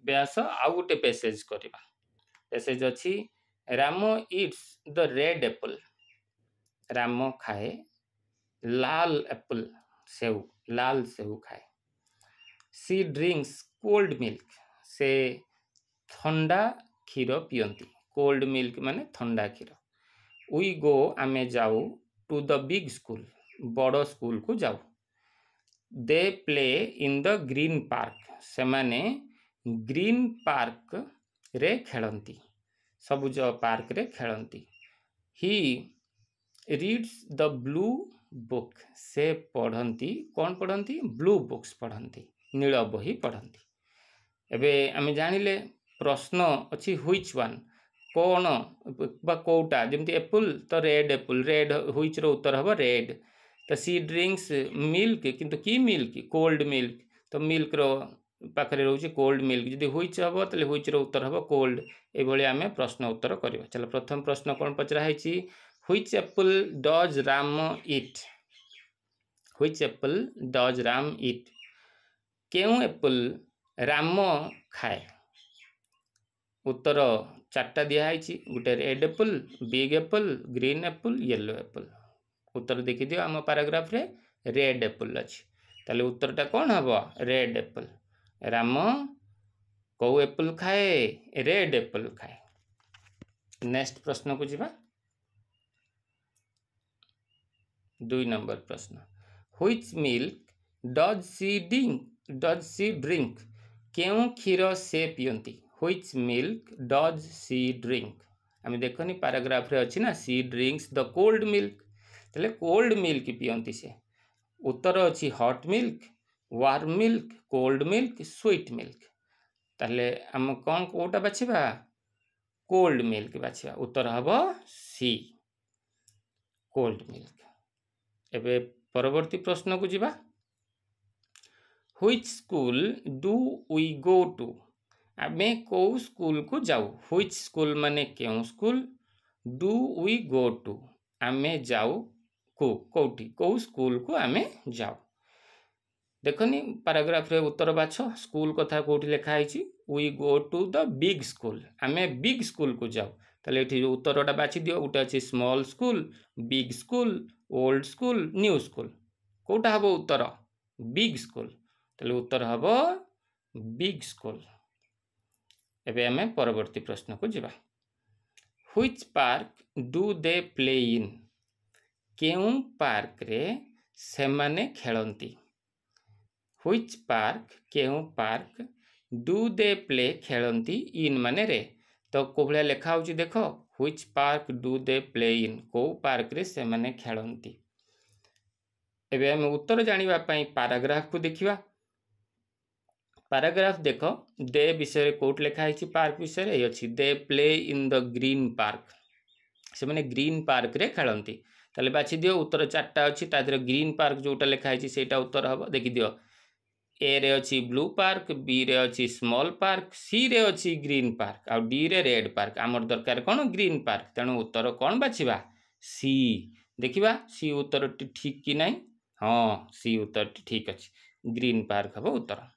व्यास आउ गोटे पैसेज करवा पैसेज अच्छी Ram it's the red Apple Ram खाए लाल एप्पल सेव लाल सेव खाए सी ड्रिंक्स कोल्ड मिल्क से ठंडा क्षीर पियंती कोल्ड मिल्क माने ठंडा क्षीर वी गो आमे जाऊ टू द बिग स्कूल बड़ स्कूल को जाऊ they play in the green park से माने ग्रीन पार्क रे खेलती सबुज पार्क रे खेलती he reads the blue book से पढ़ती कौन पढ़ती ब्लू बुक्स पढ़ती नील बही पढ़ती एबे आमे जानिले प्रश्न अच्छी व्हिच वन कौन बा कोटा जमती एप्पल तो रेड व्हिच रो उत्तर हम रेड तो सी ड्रिंक्स मिल्क किंतु की मिल्क कोल्ड मिल्क तो मिल्क रो पाखरे रोचे कोल्ड मिल्क जदि व्हिच हम तो व्हिच रो उत्तर हम कोल्ड ये आम प्रश्न उत्तर करवा चलो प्रथम प्रश्न कौन पचरा है which apple does Ram eat which apple does Ram eat केउ एप्पल राम खाए उत्तर चार्टा दिखाई गोटे red apple big apple green apple yellow apple उत्तर देखी दियो आम पैराग्राफ रे रेड एप्पल अच्छी ताले उत्तरटा कौन हम रेड एप्पल राम कौ एप्पल खाए रेड एप्पल खाए नेक्स्ट प्रश्न को जीवा 2 नंबर प्रश्न which milk does she drink केउ क्षीर से पियंती which milk does she drink आम देखनी पैराग्राफ रे अच्छी ना she drinks the cold milk तेले कोल्ड मिल्क पियंती से उत्तर अच्छी hot milk warm milk cold milk sweet milk ताले आम कौन कोटा बाछिबा कोल्ड मिल्क बाछिबा उत्तर हबो सी कोल्ड मिल्क एबे परवर्ती प्रश्न को जीवा which school do we go to आमे को स्कूल को जाऊ व्हिच स्कूल माने केउ school do we go to आमे जाऊ को कोठी को स्कूल को आमे जाऊ देखनी पैराग्राफ रे उत्तर बाछ स्कूल कथा कोठी लिखा है we go to the big school आमे बिग स्कूल को जाऊ ताले एठी उत्तरटा बाछि दियो उटा अछि small school big school old school new school कोटा हबो उत्तर बिग स्कूल ताले उत्तर हबो बिग स्कूल एबे हमें परवर्ती प्रश्न को जीवा which park do they play in केउ पार्क रे से माने खेलंती व्हिच पार्क केउ पार्क डू दे प्ले खेलंती इन माने रे तो कोभले लेखा होची देखो which park do they play in को पार्क रे से माने खेलंती एबे हम उत्तर जानिबा पई पैराग्राफ को देखिबा पैराग्राफ देखो दे विषय कोट लिखा है पार्क विषय ये अच्छी they play in the green park से माने ग्रीन पार्क रे खेलंती ताले बाछि दियो उत्तर चारटा अच्छी तादर ग्रीन पार्क जोटा लिखा है सेटा उत्तर हम देखि दियो ए रे अच्छी ब्लू पार्क बी रे अच्छी स्मॉल पार्क सी रे अच्छी ग्रीन पार्क आ डी रे रेड पार्क आमर दरकार कौन ग्रीन पार्क तेणु उत्तर कौन बाछिबा सी देखिबा सी उत्तर ठीक कि नहीं हाँ सी उत्तर ठीक अच्छी ग्रीन पार्क हम उत्तर